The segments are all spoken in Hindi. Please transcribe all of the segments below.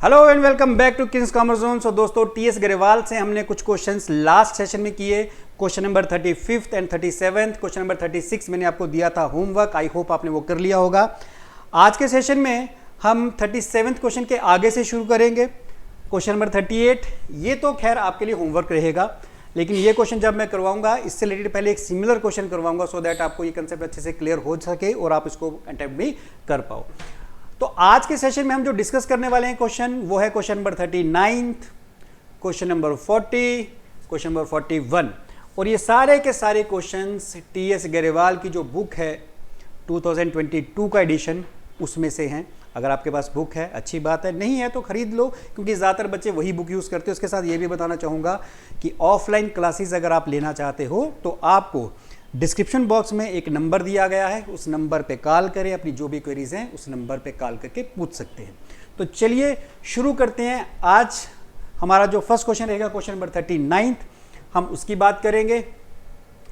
Hello and welcome back to Kings Commerce Zone. So दोस्तों, टीएस गरेवाल से हमने कुछ क्वेश्चंस लास्ट सेशन में किए। Question number 35 and 37, question number 36 मैंने आपको दिया था होमवर्क। आई होप आपने वो कर लिया होगा। आज के सेशन में हम 37 क्वेश्चन के आगे से शुरू करेंगे। क्वेश्चन नंबर 38, ये तो खैर आपके लिए होमवर्क रहेगा, लेकिन ये क्वेश्चन जब मैं करवाऊंगा इससे रिलेटेड पहले एक सिमिलर क्वेश्चन करवाऊंगा, सो दैट आपको ये कंसेप्ट अच्छे से क्लियर हो सके और आप इसको अटेम्प्ट भी कर पाओ। तो आज के सेशन में हम जो डिस्कस करने वाले हैं क्वेश्चन, वो है question number 39, question number 40, question number 41। और ये सारे के सारे क्वेश्चंस टीएस गरेवाल की जो बुक है 2022 का एडिशन, उसमें से हैं। अगर आपके पास बुक है अच्छी बात है, नहीं है तो खरीद लो, क्योंकि ज़्यादातर बच्चे वही बुक यूज़ करते हैं। उसके साथ ये भी बताना चाहूँगा कि ऑफलाइन क्लासेस अगर आप लेना चाहते हो तो आपको डिस्क्रिप्शन बॉक्स में एक नंबर दिया गया है, उस नंबर पे कॉल करें। अपनी जो भी क्वेरीज हैं उस नंबर पे कॉल करके पूछ सकते हैं। तो चलिए शुरू करते हैं। आज हमारा जो फर्स्ट क्वेश्चन रहेगा क्वेश्चन नंबर 39, हम उसकी बात करेंगे।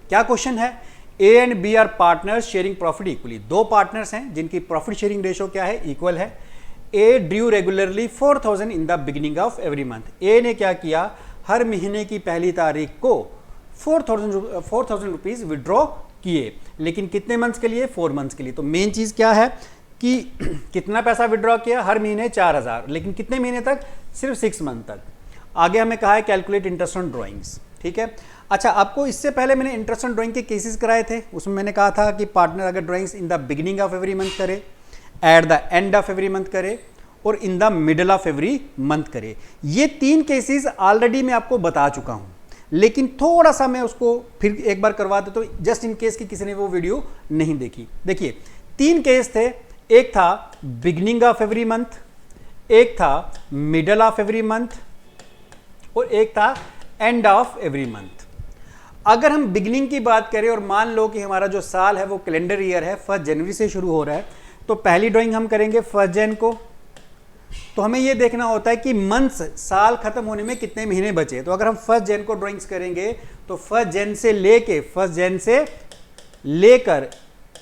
क्या क्वेश्चन है? A and B are partners sharing profit equally. दो पार्टनर्स हैं जिनकी प्रॉफिट शेयरिंग रेशो क्या है? इक्वल है। A drew regularly 4000 in the beginning of every month. A ने क्या किया? हर महीने की पहली तारीख को 4000 रुपीज विड्रॉ किए, लेकिन कितने मंथ्स के लिए? 4 मंथ्स के लिए। तो मेन चीज क्या है कि कितना पैसा विड्रॉ किया? हर महीने 4000, लेकिन कितने महीने तक? सिर्फ 6 मंथ तक। आगे हमें कहा है कैलकुलेट इंटरेस्ट ऑन ड्रॉइंग्स। ठीक है। अच्छा, आपको इससे पहले मैंने इंटरेस्ट ऑन ड्रॉइंग के केसेस कराए थे। उसमें मैंने कहा था कि पार्टनर अगर drawings in the beginning of every month करे, at the end of every month करे और in the middle of every month करे। ये 3 केसेस ऑलरेडी मैं आपको बता चुका हूं, लेकिन थोड़ा सा मैं उसको फिर एक बार करवा देता हूं, जस्ट इन केस कि किसी ने वो वीडियो नहीं देखी। देखिए, 3 केस थे। एक था बिगिनिंग ऑफ एवरी मंथ, एक था मिडल ऑफ एवरी मंथ और एक था एंड ऑफ एवरी मंथ। अगर हम बिगिनिंग की बात करें और मान लो कि हमारा जो साल है वो कैलेंडर ईयर है, 1 जनवरी से शुरू हो रहा है, तो पहली ड्राइंग हम करेंगे 1 जन को। तो हमें ये देखना होता है कि मंथ्स, साल खत्म होने में कितने महीने बचे। तो अगर हम 1 जन को ड्राइंग्स करेंगे तो 1 जन से लेकर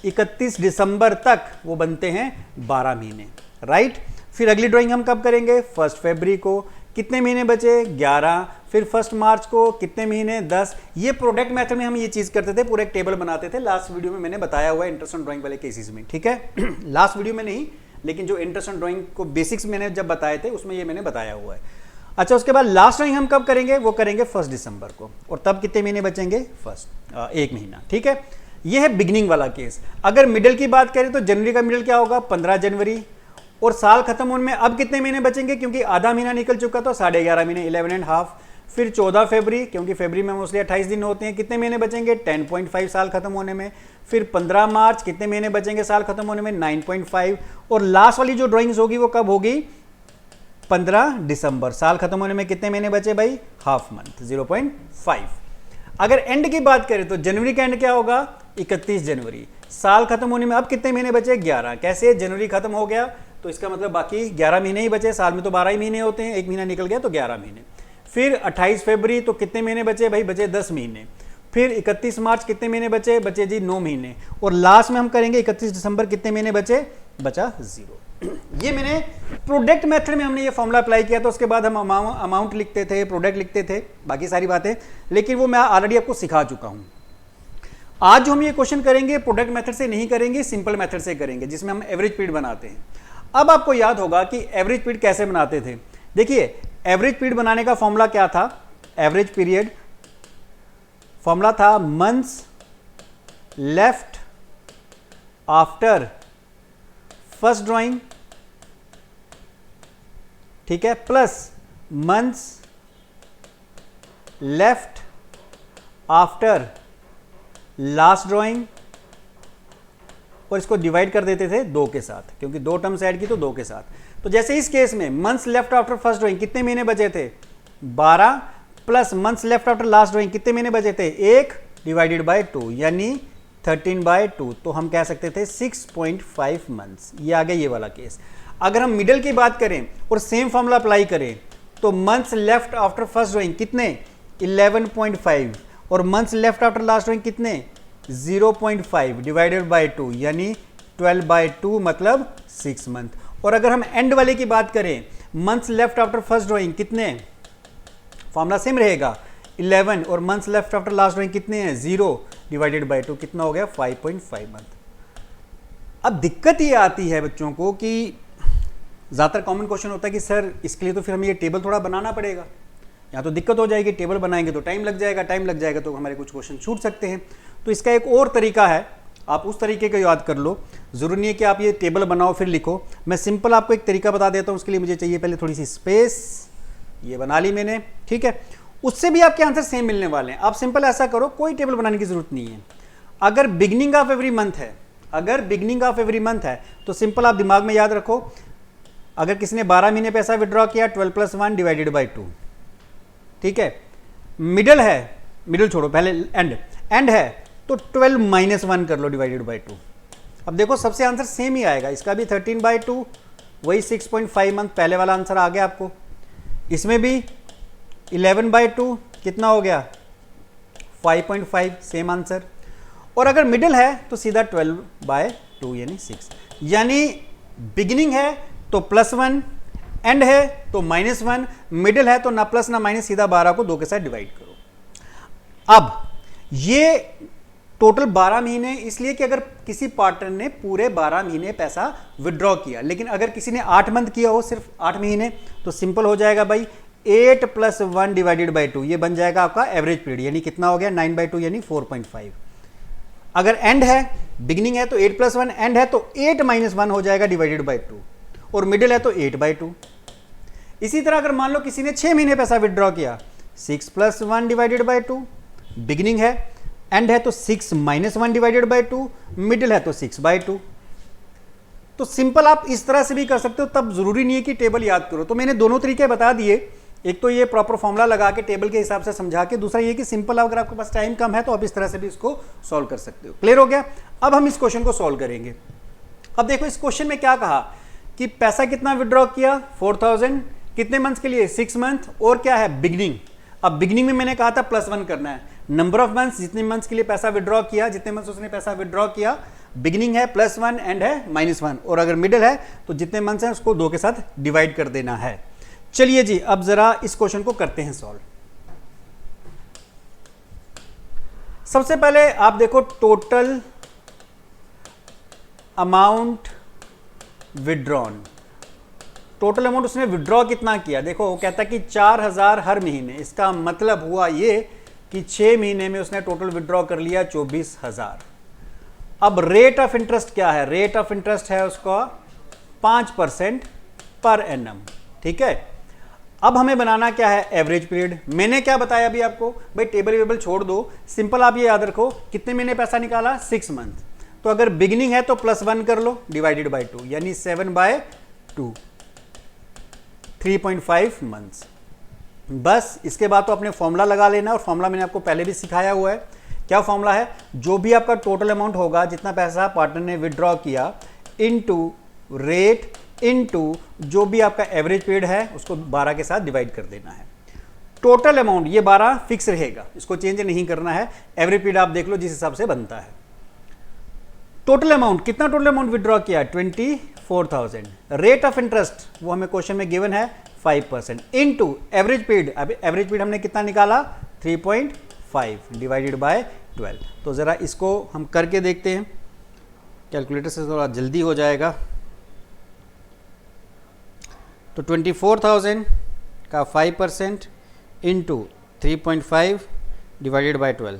31 दिसंबर तक वो बनते हैं 12 महीने, राइट। फिर अगली ड्राइंग हम कब करेंगे? 1 फरवरी को। कितने महीने बचे? 11। फिर 1 मार्च को कितने महीने? 10। ये प्रोडक्ट मेथड में हम ये चीज करते थे, पूरे एक टेबल बनाते थे। लास्ट वीडियो में मैंने बताया हुआ है इंटरेस्ट ऑन ड्राइंग वाले केसेस में, ठीक है। लास्ट वीडियो में नहीं, लेकिन जो इंटरेस्ट ऑन ड्राइंग को बेसिक्स मैंने जब बताए थे उसमें ये मैंने बताया हुआ है। अच्छा, उसके बाद लास्ट ड्राइंग हम कब करेंगे? वो करेंगे 1 दिसंबर को। और तब कितने महीने बचेंगे? 1 महीना, ठीक है। ये है बिगिनिंग वाला केस। अगर मिडिल की बात करें तो जनवरी का मिडिल क्या होगा? 15 जनवरी। और साल खत्म होने में अब कितने महीने बचेंगे? क्योंकि आधा महीना निकल चुका, तो 11.5 महीने, 11.5। फिर 14 फरवरी, क्योंकि फरवरी में मोस्टली 28 दिन होते हैं, कितने महीने बचेंगे? 10.5 साल खत्म होने में। फिर 15 मार्च, कितने महीने बचेंगे साल खत्म होने में? 9.5। और लास्ट वाली जो ड्राइंग्स होगी वो कब होगी? 15 दिसंबर। साल खत्म होने में कितने महीने बचे भाई? Half month, 0.5। अगर एंड की बात करें तो जनवरी का एंड क्या होगा? 31 जनवरी। साल खत्म होने में अब कितने महीने बचे? 11। कैसे? जनवरी खत्म हो गया तो इसका मतलब बाकी 11 महीने ही बचे। साल में तो 12 ही महीने होते हैं, 1 महीना निकल गया तो 11 महीने। फिर 28 फरवरी, तो कितने महीने बचे भाई? बचे 10 महीने। फिर 31 मार्च, कितने महीने बचे? बचे जी 9 महीने। और लास्ट में हम करेंगे 31 दिसंबर, कितने महीने बचे? बचा 0। ये मैंने प्रोडक्ट मेथड में हमने ये फॉर्मूला अप्लाई किया, तो उसके बाद हम अमाउंट लिखते थे, प्रोडक्ट लिखते थे, बाकी सारी बातें, लेकिन वो मैं ऑलरेडी आपको सिखा चुका हूं। आज जो हम ये क्वेश्चन करेंगे प्रोडक्ट मेथड से नहीं करेंगे, सिंपल मेथड से करेंगे, जिसमें हम एवरेज पीरियड बनाते हैं। अब आपको याद होगा कि एवरेज पीरियड कैसे बनाते थे। देखिए, एवरेज पीरियड बनाने का फॉर्मूला क्या था? एवरेज पीरियड फॉर्मूला था months left after first drawing, ठीक है, plus months left after last drawing, और इसको डिवाइड कर देते थे 2 के साथ, क्योंकि 2 टर्म्स ऐड की तो 2 के साथ। तो जैसे इस केस में months left after first drawing, कितने महीने बचे थे? 12, plus months left after last drawing, कितने महीने बचे थे? 1 डिवाइडेड बाय 2, यानी 13/2। तो हम कह सकते थे 6.5 मंथ्स। ये आ गया ये वाला केस। अगर हम मिडिल की बात करें और सेम फॉर्मूला अप्लाई करें तो months left after first drawing कितने? 11.5। और months left after last drawing कितने? 0.5 डिवाइडेड बाय 2, यानी 12/2, मतलब 6 मंथ। और अगर हम एंड वाले की बात करें, months left after first drawing कितने हैं, फॉर्मूला सेम रहेगा 11, और months left after last drawing कितने हैं 0 डिवाइडेड बाय 2, कितना हो गया 5.5 मंथ। अब दिक्कत ये आती है बच्चों को कि ज़्यादातर कॉमन क्वेश्चन होता है कि सर इसके लिए तो फिर हमें ये टेबल थोड़ा बनाना पड़ेगा, या तो दिक्कत हो जाएगी, टेबल बनाएंगे तो टाइम लग जाएगा तो हमारे कुछ क्वेश्चन छूट सकते हैं। तो इसका एक और तरीका है, आप उस तरीके को याद कर लो, ज़रूरी नहीं है कि आप ये टेबल बनाओ फिर लिखो। मैं सिंपल आपको एक तरीका बता देता हूँ, उसके लिए मुझे चाहिए पहले थोड़ी सी स्पेस, ये बना ली मैंने, ठीक है। उससे भी आपके आंसर सेम मिलने वाले हैं। आप सिंपल ऐसा करो, कोई टेबल बनाने की जरूरत नहीं है। अगर बिगनिंग ऑफ एवरी मंथ है, तो सिंपल आप दिमाग में याद रखो, अगर किसी ने 12 महीने पैसा विड्रॉ किया 12 + 1 डिवाइडेड बाई 2, ठीक है। मिडिल छोड़ो, पहले एंड है तो 12 - 1 कर लो डिवाइडेड बाई 2। अब देखो सबसे आंसर सेम ही आएगा, इसका भी 13/2, वही 6.5 मंथ पहले वाला आंसर आ गया आपको। इसमें भी 11/2 कितना हो गया 5.5, सेम आंसर। और अगर मिडिल है तो सीधा 12/2 यानी 6, यानी बिगिनिंग है तो +1, एंड है तो -1, मिडिल है तो ना प्लस ना माइनस, सीधा 12 को 2 के साथ डिवाइड करो। अब ये टोटल 12 महीने, इसलिए कि अगर किसी पार्टनर ने पूरे 12 महीने पैसा विड्रॉ किया, लेकिन अगर किसी ने 8 मंथ किया हो, सिर्फ 8 महीने, तो सिंपल हो जाएगा भाई 8 + 1 डिवाइडेड बाई 2, ये बन जाएगा आपका एवरेज पीरियड, यानी कितना हो गया 9/2 यानी 4.5। अगर एंड है, बिगिनिंग है तो 8 + 1, एंड है तो 8 - 1 हो जाएगा डिवाइडेड बाई 2, और मिडिल है तो 8/2। इसी तरह अगर मान लो किसी ने 6 महीने पैसा विड्रॉ किया, 6 + 1 डिवाइडेड बाई 2, बिगिनिंग है, एंड है तो 6 - 1 डिवाइडेड बाई 2, मिडिल है तो 6/2। तो सिंपल आप इस तरह से भी कर सकते हो, तब जरूरी नहीं है कि टेबल याद करो। तो मैंने दोनों तरीके बता दिए, एक तो ये प्रॉपर फॉर्मूला लगा के टेबल के हिसाब से समझा के, दूसरा ये कि सिंपल अगर आपके पास टाइम कम है तो आप इस तरह से भी इसको सॉल्व कर सकते हो। क्लियर हो गया? अब हम इस क्वेश्चन को सॉल्व करेंगे। अब देखो इस क्वेश्चन में क्या कहा कि पैसा कितना विड्रॉ किया 4000, कितने मंथ्स के लिए 6 मंथ, और क्या है बिगिनिंग। अब बिगिनिंग में मैंने कहा था +1 करना है, नंबर ऑफ मंथ्स, जितने मंथ्स के लिए पैसा विड्रॉ किया, जितने मंथ्स उसने पैसा विड्रॉ किया, बिगिनिंग है +1, एंड है -1, और अगर मिडिल है तो जितने मंथ्स हैं उसको 2 के साथ डिवाइड कर देना है। चलिए जी, अब जरा इस क्वेश्चन को करते हैं सॉल्व। सबसे पहले आप देखो total amount withdrawn, total amount उसने विड्रॉ कितना किया। देखो वो कहता है कि 4000 हर महीने, इसका मतलब हुआ ये कि 6 महीने में उसने टोटल विड्रॉ कर लिया 24000। अब रेट ऑफ इंटरेस्ट क्या है, रेट ऑफ इंटरेस्ट है उसका 5% पर एनम, ठीक है। अब हमें बनाना क्या है एवरेज पीरियड। मैंने क्या बताया अभी आपको, भाई टेबल वेबल छोड़ दो, सिंपल आप ये याद रखो कितने महीने पैसा निकाला 6 मंथ, तो अगर बिगिनिंग है तो +1 कर लो डिवाइडेड बाई 2, यानी 7/2, 3.5 मंथ्स। बस इसके बाद तो अपने फॉर्मूला लगा लेना, और फॉर्मूला मैंने आपको पहले भी सिखाया हुआ है। क्या फॉर्मूला है, जो भी आपका टोटल अमाउंट होगा, जितना पैसा पार्टनर ने विड्रॉ किया, इनटू रेट इनटू जो भी आपका एवरेज पीरियड है उसको 12 के साथ डिवाइड कर देना है। टोटल अमाउंट ये 12 फिक्स रहेगा, इसको चेंज नहीं करना है। एवरेज पीरियड आप देख लो जिस हिसाब से बनता है। टोटल अमाउंट कितना, टोटल अमाउंट विड्रॉ किया 24000। रेट ऑफ इंटरेस्ट वो हमें क्वेश्चन में गिवन है 5% इनटू एवरेज पीरियड। अब एवरेज पीरियड हमने कितना निकाला 3.5 डिवाइडेड बाय 12। तो जरा इसको हम करके देखते हैं, कैलकुलेटर से थोड़ा जल्दी हो जाएगा। तो 24000 का 5% इंटू 3.5 डिवाइडेड बाई 12,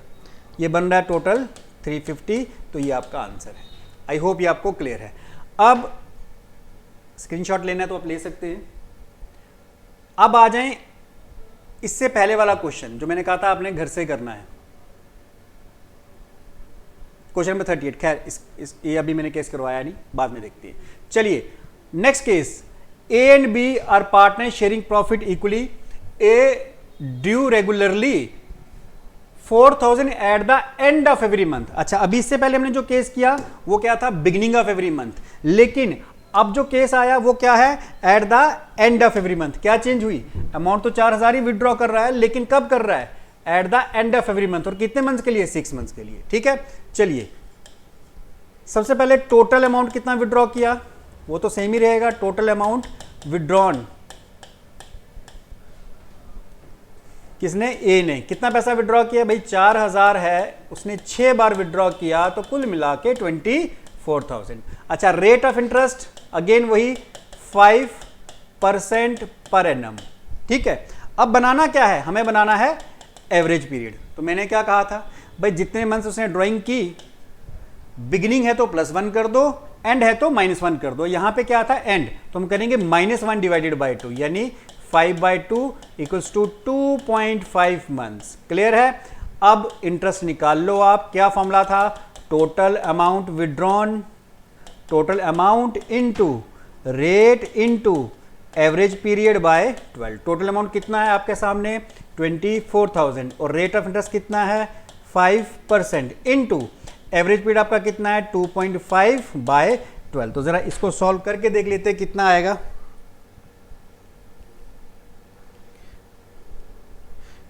ये बन रहा है टोटल 350। तो ये आपका आंसर है। आई होप ये आपको क्लियर है। अब स्क्रीनशॉट लेना है तो आप ले सकते हैं। अब आ जाएं इससे पहले वाला क्वेश्चन जो मैंने कहा था आपने घर से करना है, क्वेश्चन नंबर 38। खैर ये अभी मैंने केस करवाया नहीं, बाद में देखते हैं। चलिए next case, A and B are partners sharing profit equally. A due regularly 4000 at the end of every month. अच्छा, अभी इससे पहले हमने जो केस किया वो क्या था, बिगिनिंग ऑफ एवरी मंथ, लेकिन अब जो केस आया वो क्या है, at the end of every month. क्या चेंज हुई, अमाउंट तो 4000 ही विड्रॉ कर रहा है, लेकिन कब कर रहा है, at the end of every month. और कितने मंथ्स के लिए, 6 मंथ्स के लिए, ठीक है। चलिए सबसे पहले टोटल अमाउंट कितना विड्रॉ किया, वो तो सेम ही रहेगा, टोटल अमाउंट विड्रॉन किसने? ए ने। कितना पैसा विड्रॉ किया भाई? 4000 है, उसने 6 बार विड्रॉ किया, तो कुल मिला के 24,000। अच्छा, रेट ऑफ इंटरेस्ट अगेन वही 5% पर एनम। ठीक है, अब बनाना क्या है? हमें बनाना है एवरेज पीरियड। तो मैंने क्या कहा था भाई, जितने मंथ्स उसने ड्राइंग की, बिगिनिंग है तो +1 कर दो, एंड है तो -1 कर दो। यहां पे क्या था? एंड, तो हम करेंगे -1 डिवाइडेड बाई 2, यानी 5/2 इक्वल्स टू 2.5 मंथ्स। क्लियर है? अब इंटरेस्ट निकाल लो आप। क्या फॉर्मूला था? Total amount withdrawn, total amount into rate into average period by 12। Total amount कितना है आपके सामने? 24,000, और रेट ऑफ इंटरेस्ट कितना है? 5% इनटू एवरेज पीरियड आपका कितना है? 2.5/12। तो जरा इसको सॉल्व करके देख लेते हैं कितना आएगा।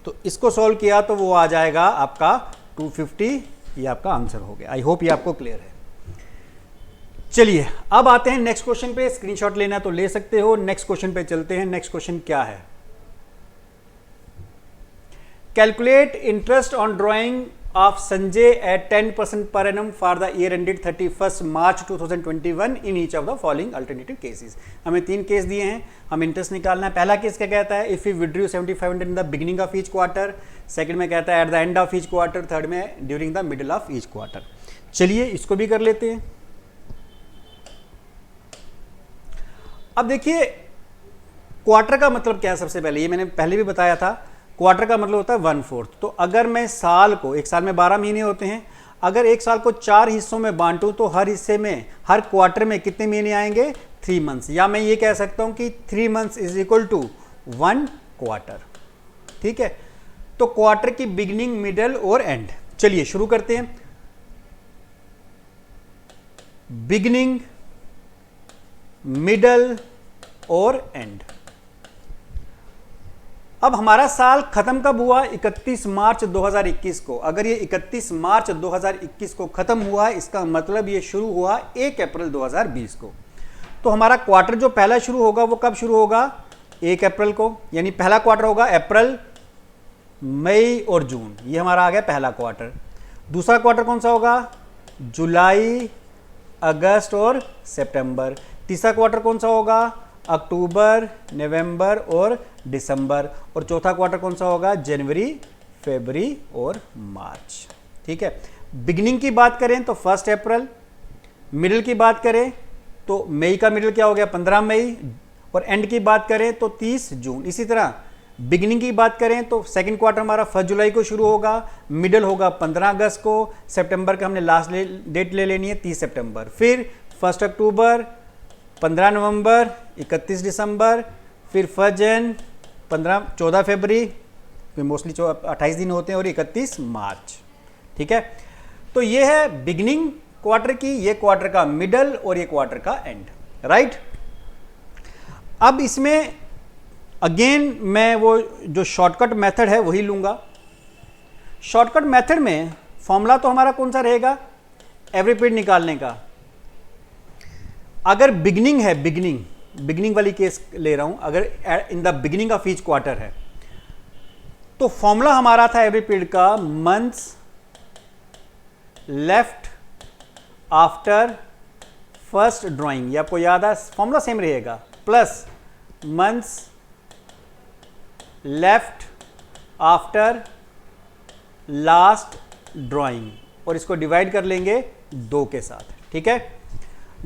तो इसको सॉल्व किया तो वो आ जाएगा आपका 250। ये आपका आंसर हो गया। आई होप ये आपको क्लियर है। चलिए अब आते हैं नेक्स्ट क्वेश्चन पे। स्क्रीनशॉट लेना तो ले सकते हो। नेक्स्ट क्वेश्चन पे चलते हैं। नेक्स्ट क्वेश्चन क्या है? Calculate interest on drawing of Sanjay at 10% per annum for the year ended 31 March 2021 in each of the following alternative cases. हमें 3 केस दिए हैं, हम इंटरेस्ट निकालना है। पहला केस क्या कहता है? If you withdraw 7500 in the beginning of each quarter. Second में कहता है at the end of each quarter. Third में during the middle of each quarter. चलिए इसको भी कर लेते हैं। अब देखिए क्वार्टर का मतलब क्या है? सबसे पहले ये मैंने पहले भी बताया था, क्वार्टर का मतलब होता है 1/4। तो अगर मैं साल को, एक साल में 12 महीने होते हैं, अगर एक साल को 4 हिस्सों में बांटूं तो हर हिस्से में, हर क्वार्टर में कितने महीने आएंगे? 3 मंथ्स। या मैं ये कह सकता हूं कि 3 months is equal to 1 quarter. ठीक है, तो क्वार्टर की बिगिनिंग, मिडल और एंड। चलिए शुरू करते हैं। बिगिनिंग, मिडल और एंड। अब हमारा साल खत्म कब हुआ? 31 मार्च 2021 को। अगर ये 31 मार्च 2021 को खत्म हुआ, इसका मतलब ये शुरू हुआ 1 अप्रैल 2020 को। तो हमारा क्वार्टर जो पहला शुरू होगा वो कब शुरू होगा? 1 अप्रैल को। यानी पहला क्वार्टर होगा अप्रैल, मई और जून। ये हमारा आ गया पहला क्वार्टर। दूसरा क्वार्टर कौन सा होगा? जुलाई, अगस्त और सितंबर। तीसरा क्वार्टर कौन सा होगा? अक्टूबर, नवंबर और दिसंबर। और चौथा क्वार्टर कौन सा होगा? जनवरी, फरवरी और मार्च। ठीक है, बिगिनिंग की बात करें तो 1 अप्रैल, मिडिल की बात करें तो मई का मिडिल क्या हो गया? 15 मई, और एंड की बात करें तो 30 जून। इसी तरह बिगिनिंग की बात करें तो सेकंड क्वार्टर हमारा 1 जुलाई को शुरू होगा, मिडिल होगा 15 अगस्त को, सितंबर का हमने लास्ट डेट ले लेनी है 30 सितंबर, फिर 1 अक्टूबर, 15 नवंबर, 31 दिसंबर, फिर 1 जन, 14 फरवरी, फिर मोस्टली 28 दिन होते हैं, और 31 मार्च। ठीक है, तो ये है बिगिनिंग क्वार्टर की, ये क्वार्टर का मिडल और ये क्वार्टर का एंड। राइट, अब इसमें अगेन मैं वो जो शॉर्टकट मेथड है वही लूंगा। शॉर्टकट मेथड में फॉर्मूला तो हमारा कौन सा रहेगा? एवरेज पीरियड निकालने का। अगर बिगिनिंग है, बिगिनिंग वाली केस ले रहा हूं, अगर इन the beginning of each quarter है, तो फॉर्मूला हमारा था एवरेज पीरियड का months left after first drawing. ये आपको याद है, फॉर्मूला सेम रहेगा, plus months left after last drawing, और इसको डिवाइड कर लेंगे 2 के साथ। ठीक है,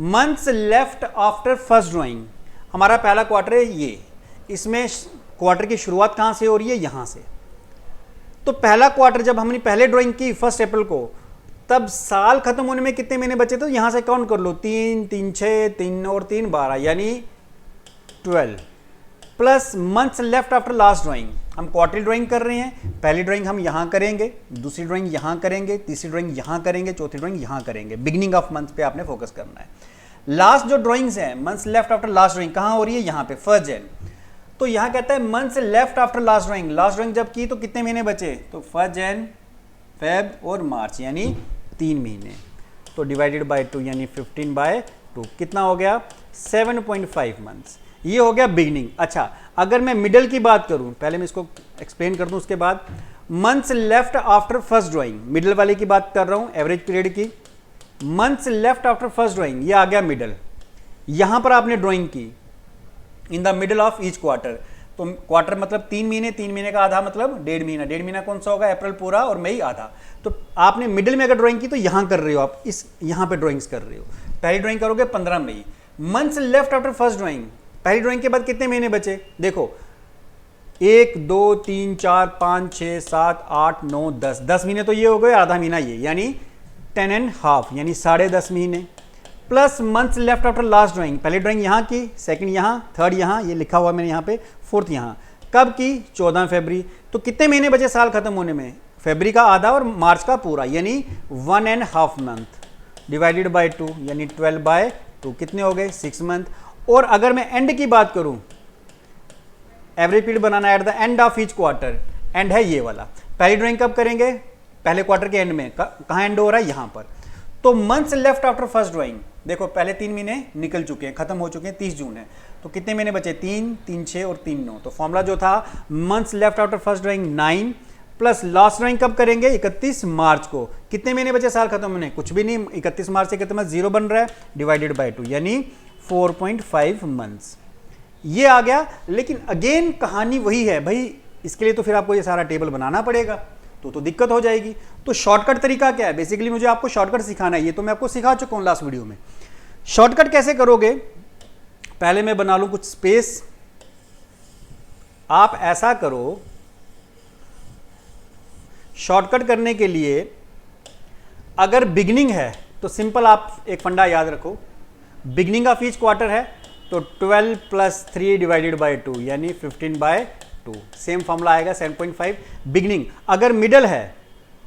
months left after first drawing, हमारा पहला क्वार्टर है ये, इसमें क्वार्टर की शुरुआत कहां से हो रही है? यहां से। तो पहला क्वार्टर जब हमने पहले ड्राइंग की 1 अप्रैल को, तब साल खत्म होने में कितने महीने बचे? तो यहां से काउंट कर लो, 3, 3, 6, 3 और 3, 12, यानी 12, plus months left after last drawing. हम क्वार्टरली ड्राइंग कर रहे हैं, पहली ड्राइंग हम यहां करेंगे, दूसरी ड्राइंग यहां करेंगे, तीसरी ड्राइंग यहां करेंगे, चौथी ड्राइंग यहां करेंगे। बिगिनिंग ऑफ मंथ पे आपने फोकस करना है। लास्ट जो ड्राइंग्स हैं, months left after last drawing कहां हो रही है? यहां पे 1 जन। तो यहां कहता है months left after last drawing, last drawing जब की तो कितने महीने बचे? तो 1 जन, फेब और मार्च, यानी 3 महीने। तो डिवाइडेड बाय 2 यानी 15/2 कितना हो गया? 7.5 मंथ्स। ये हो गया बिगनिंग। अच्छा, अगर मैं मिडल की बात करूं, पहले मैं इसको एक्सप्लेन कर दूं उसके बाद, months left after first drawing, middle वाले की बात कर रहा हूं, एवरेज पीरियड की। Months left after first drawing, ये आ गया मिडल। यहां पर आपने ड्राइंग की इन the middle of each quarter, तो क्वार्टर मतलब 3 महीने, 3 महीने का आधा मतलब 1.5 महीना, 1.5 महीना कौन सा होगा, अप्रैल पूरा और मई आधा। तो आपने मिडिल में अगर ड्राइंग की तो यहां कर रहे हो आप, इस यहां पे ड्राइंग्स कर रहे हो। पहली ड्राइंग करोगे 15 मई। Months left after first drawing, पहली ड्राइंग के बाद कितने महीने बचे, देखो 1 2 3 4 5 6 7 8 9 10, 10 महीने तो ये हो गए, आधा महीना ये, यानी 10.5, यानी 10.5 महीने। Plus months left after last drawing, पहली ड्राइंग यहाँ की, सेकंड यहाँ, थर्ड यहाँ, ये लिखा हुआ मैंने यहाँ पे, फोर्थ यहाँ, कब की, 14 फरवरी। तो कितने महीने बचे साल खत्म होने में, फरवरी का आधा और मार्च का पूरा, यानी 1.5 मंथ डिवाइडेड बाय 2, यानी 12/2, कितने हो गए, 6 मंथ। और अगर मैं एंड की बात करूं, average period banana eight the end of each quarter, and है ये वाला। पहली ड्राइंग कब करेंगे, पहले क्वार्टर के एंड में, कहाँ एंड हो रहा है, यहां पर। तो months left after first drawing, देखो पहले 3 महीने निकल चुके हैं, खत्म हो चुके हैं, 30 जून है, तो कितने महीने बचे, 3 3 6 और 3 9। तो फॉर्मूला जो था months left after first drawing 9, plus last drawing कब करेंगे, 31 मार्च को। कितने महीने बचे साल खत्म होने, कुछ भी नहीं, 31 मार्च से कितना 0 बन रहा है, डिवाइडेड बाय 2, यानी 4.5 मंथ्स। ये आ गया। लेकिन अगेन कहानी वही है भाई, इसके लिए तो फिर आपको ये सारा टेबल बनाना पड़ेगा, तो दिक्कत हो जाएगी। तो शॉर्टकट तरीका क्या है, बेसिकली मुझे आपको शॉर्टकट सिखाना है, ये तो मैं आपको सिखा चुका हूं लास्ट वीडियो में। शॉर्टकट कैसे करोगे, पहले मैं बना लूं कुछ स्पेस। आप ऐसा करो, शॉर्टकट करने के लिए अगर बिगनिंग है तो सिंपल आप एक फंडा याद रखो, बिगनिंग ऑफ ईच क्वार्टर है तो 12 + 3 डिवाइडेड बाय 2, यानी 15/2, सेम फॉर्मूला आएगा 7.5। बिगनिंग, अगर मिडल है,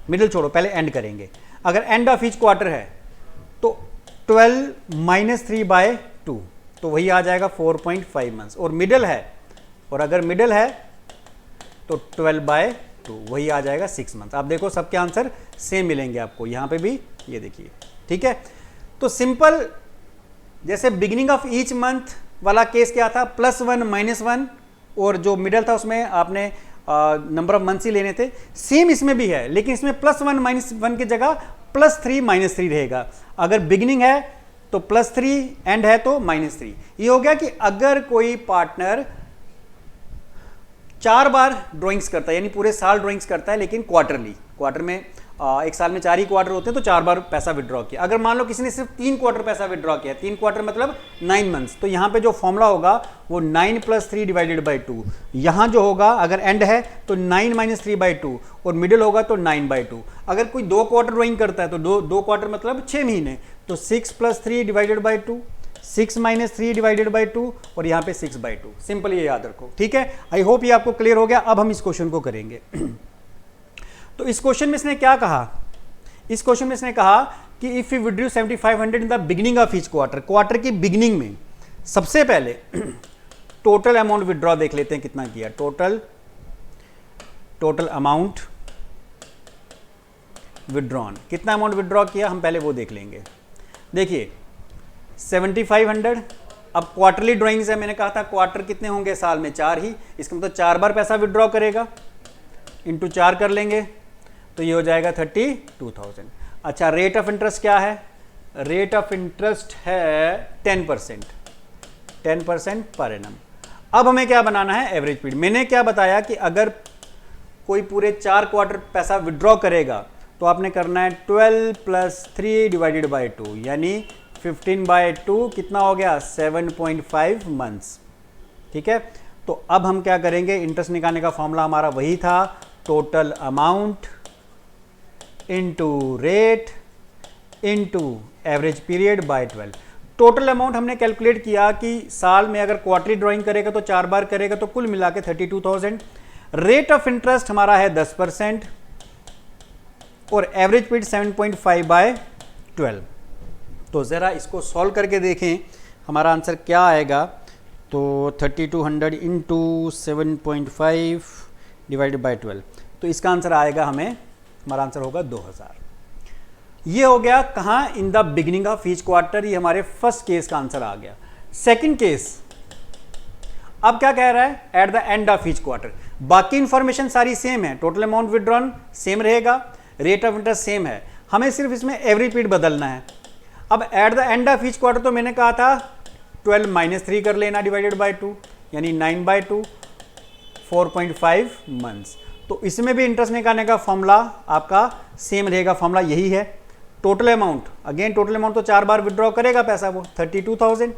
मिडल छोड़ो पहले एंड करेंगे, अगर एंड ऑफ ईच क्वार्टर है तो 12 - 3/2, तो वही आ जाएगा 4.5 मंथ्स। और मिडल है, और अगर मिडल है तो 12/2, वही आ जाएगा 6 मंथ। आप देखो सबके आंसर सेम मिलेंगे आपको, यहां पे भी ये देखिए, ठीक है। तो सिंपल, जैसे बिगिनिंग ऑफ ईच मंथ वाला केस क्या था, +1 -1, और जो मिडल था उसमें आपने नंबर ऑफ मंथ्स ही लेने थे, सेम इसमें भी है, लेकिन इसमें +1 - 1 की जगह +3 - 3 रहेगा। अगर बिगिनिंग है तो +3, एंड है तो -3। ये हो गया कि अगर कोई पार्टनर 4 बार ड्राइंग्स करता है, यानी पूरे साल ड्राइंग्स करता है, लेकिन क्वार्टरली, क्वार्टर में एक साल में 4 ही क्वार्टर होते हैं, तो 4 बार पैसा विड्रॉ किया। अगर मान लो किसी ने सिर्फ 3 क्वार्टर पैसा विड्रॉ किया, 3 क्वार्टर मतलब 9 मंथ्स, तो यहाँ पे जो फॉर्मूला होगा वो 9 + 3 डिवाइडेड बाय 2। यहाँ जो होगा, अगर एंड है तो 9 - 3/2, और मिडिल होगा तो 9/2। अगर कोई 2 क्वार्टर ड्राइंग करता है तो दो क्वार्टर मतलब 6 महीने, तो 6 + 3 डिवाइडेड बाय 2, 6 - 3 डिवाइडेड बाय 2, और यहाँ पे 6/2। सिंपल ये याद रखो, ठीक है। आई होप ये आपको क्लियर हो गया। अब हम इस क्वेश्चन को करेंगे। तो इस क्वेश्चन में इसने क्या कहा, इस क्वेश्चन में इसने कहा कि if you withdraw 7500 in the beginning of each quarter, quarter की बिगिनिंग में सबसे पहले टोटल अमाउंट विड्रॉ देख लेते हैं कितना किया, टोटल अमाउंट विड्रॉन, कितना अमाउंट विड्रॉ किया हम पहले वो देख लेंगे। देखिए 7500, अब क्वार्टरली ड्राइंग्स है, मैंने कहा था क्वार्टर कितने होंगे साल में, 4 ही, इसका मतलब 4 बार पैसा विड्रॉ करेगा, इंटू 4 कर लेंगे तो ये हो जाएगा 32,000। अच्छा, रेट ऑफ इंटरेस्ट क्या है, रेट ऑफ इंटरेस्ट है 10%, 10% पर एनम। अब हमें क्या बनाना है, एवरेज पीरियड। मैंने क्या बताया कि अगर कोई पूरे 4 क्वार्टर पैसा विड्रॉ करेगा तो आपने करना है 12 + 3 डिवाइडेड बाय 2, यानी 15/2, कितना हो गया, 7.5 मंथ्स, ठीक है। तो अब हम क्या करेंगे, इंटरेस्ट निकालने का फॉर्मूला हमारा वही था, total amount into rate into average period by 12। Total amount हमने कैलकुलेट किया कि साल में अगर क्वार्टरली ड्राइंग करेगा तो 4 बार करेगा, तो कुल मिला के 32,000। रेट ऑफ इंटरेस्ट हमारा है 10%, और एवरेज पीरियड 7.5/12। तो ज़रा इसको सॉल्व करके देखें हमारा आंसर क्या आएगा। तो 3200 इंटू 7.5 डिवाइडेड बाय 12, तो इसका आंसर आएगा हमें, हमारा आंसर होगा 2000। ये हो गया कहाँ, इन the beginning of each quarter, ये हमारे फर्स्ट केस का आंसर आ गया। सेकंड केस, अब क्या कह रहा है, at the end of each quarter. बाकी इंफॉर्मेशन सारी सेम है, टोटल अमाउंट विड्रॉन सेम रहेगा, रेट ऑफ इंटरेस्ट सेम है, हमें सिर्फ इसमें एवरेज पीरियड बदलना है। अब eight the end of each quarter तो मैंने कहा था 12 माइनस 3 कर लेना डिवाइडेड बाय 2, यानी 9/2 4.5 मंथ्स। तो इसमें भी इंटरेस्ट निकालने का फॉर्मूला आपका सेम रहेगा, फॉर्मूला यही है। Total amount, again total amount तो 4 बार विड्रॉ करेगा पैसा वो 32,000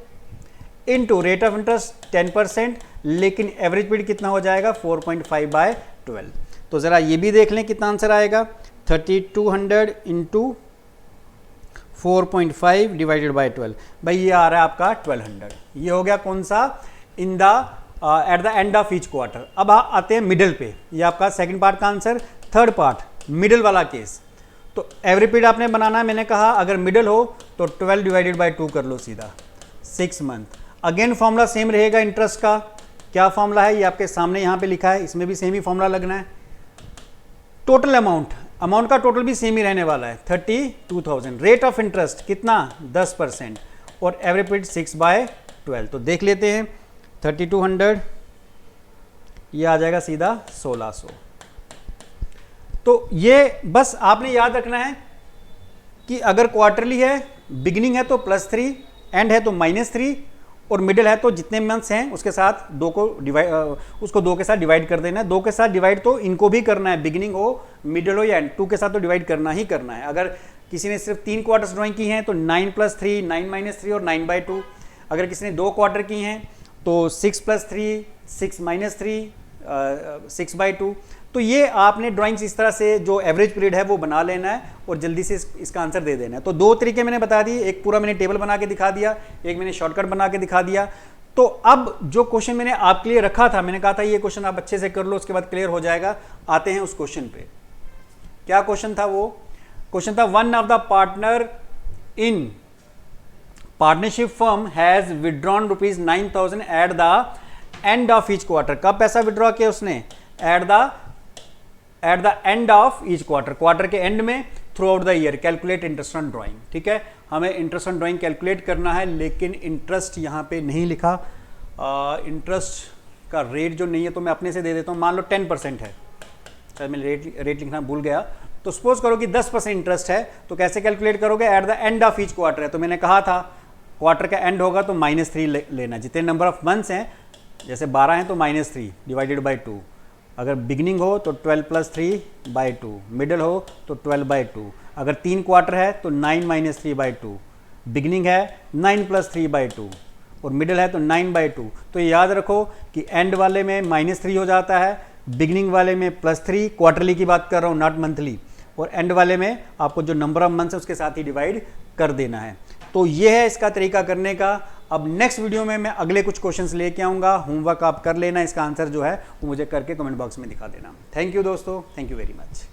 इनटू रेट ऑफ इंटरेस्ट 10%, लेकिन एवरेज पीरियड कितना हो जाएगा 4.5/12। तो ज़रा ये भी देख लें कितना आंसर आएगा, 3200 इंटू 4.5 डिवाइडेड बाय 12। भाई ये आ रहा है आपका 1200। ये हो गया कौन सा, in the eight the end of each quarter. अब आते हैं मिडल पे, ये आपका सेकंड पार्ट का आंसर। थर्ड पार्ट मिडल वाला केस, तो एवरेज पीरियड आपने बनाना है, मैंने कहा अगर मिडल हो तो 12 डिवाइडेड बाय 2 कर लो सीधा, 6 मंथ। अगेन फॉर्मूला सेम रहेगा इंटरेस्ट का, क्या फॉर्मूला है ये आपके सामने यहाँ पे लिखा है, इसमें भी सेम ही फॉर्मूला लगना है। टोटल अमाउंट का टोटल भी सेम ही रहने वाला है 32,000। रेट ऑफ इंटरेस्ट कितना 10% और एवरेज पीरियड 6/12। तो देख लेते हैं 3200, ये आ जाएगा सीधा 1600। तो ये बस आपने याद रखना है कि अगर क्वार्टरली है, बिगिनिंग है तो +3, एंड है तो -3, और मिडिल है तो जितने मंथ्स हैं उसके साथ उसको 2 के साथ डिवाइड कर देना है। 2 के साथ डिवाइड तो इनको भी करना है, बिगिनिंग हो, मिडिल हो या एंड, 2 के साथ तो डिवाइड करना ही करना है। अगर किसी ने सिर्फ 3 क्वार्टर्स ड्राइंग की हैं तो 9 + 3, 9 - 3 और 9/2। अगर किसी ने 2 क्वार्टर की हैं तो 6 + 3, 6 - 3, 6/2। तो ये आपने ड्राइंग्स इस तरह से जो एवरेज पीरियड है वो बना लेना है और जल्दी से इसका आंसर दे देना है। तो 2 तरीके मैंने बता दिए, एक पूरा मैंने टेबल बना के दिखा दिया, एक मैंने शॉर्टकट बना के दिखा दिया। तो अब जो क्वेश्चन मैंने आपके लिए रखा था, मैंने कहा था ये क्वेश्चन आप अच्छे से कर लो, उसके बाद क्लियर हो जाएगा। आते हैं उस क्वेश्चन पे। क्या क्वेश्चन था वो? क्वेश्चन था, one of the partner in partnership firm has withdrawn ₹9,000 eight the end of each quarter. कब पैसा विड्रॉ किया उसने? Eight the end of each quarter, quarter के एंड में, through out the year. Calculate interest on drawing, ठीक है, हमें इंटरेस्ट ऑन ड्राइंग कैलकुलेट करना है, लेकिन इंटरेस्ट यहाँ पे नहीं लिखा। इंटरेस्ट का रेट जो नहीं है तो मैं अपने से दे देता हूँ। मान लो 10% है, शायद मैं रेट लिखना भूल गया। तो सपोज करो कि 10% इंटरेस्ट है, तो कैसे कैलकुलेट करोगे? Eight the end of each quarter है, तो मैंने कहा था क्वार्टर का एंड होगा तो -3 लेना। जितने नंबर ऑफ मंथ्स हैं, जैसे 12 हैं तो -3 डिवाइडेड बाई 2। अगर बिगिनिंग हो तो 12 + 3/2, मिडिल हो तो 12/2। अगर 3 क्वार्टर है तो 9 - 3/2, बिगिनिंग है 9 + 3/2 और मिडिल है तो 9/2। तो याद रखो कि एंड वाले में -3 हो जाता है, बिगिनिंग वाले में +3, क्वार्टरली की बात कर रहा हूँ नॉट मंथली, और एंड वाले में आपको जो नंबर ऑफ मंथ्स है उसके साथ ही डिवाइड कर देना है। तो ये है इसका तरीका करने का। अब नेक्स्ट वीडियो में मैं अगले कुछ क्वेश्चंस लेके आऊँगा, होमवर्क आप कर लेना, इसका आंसर जो है वो मुझे करके कमेंट बॉक्स में दिखा देना। थैंक यू दोस्तों, थैंक यू वेरी मच।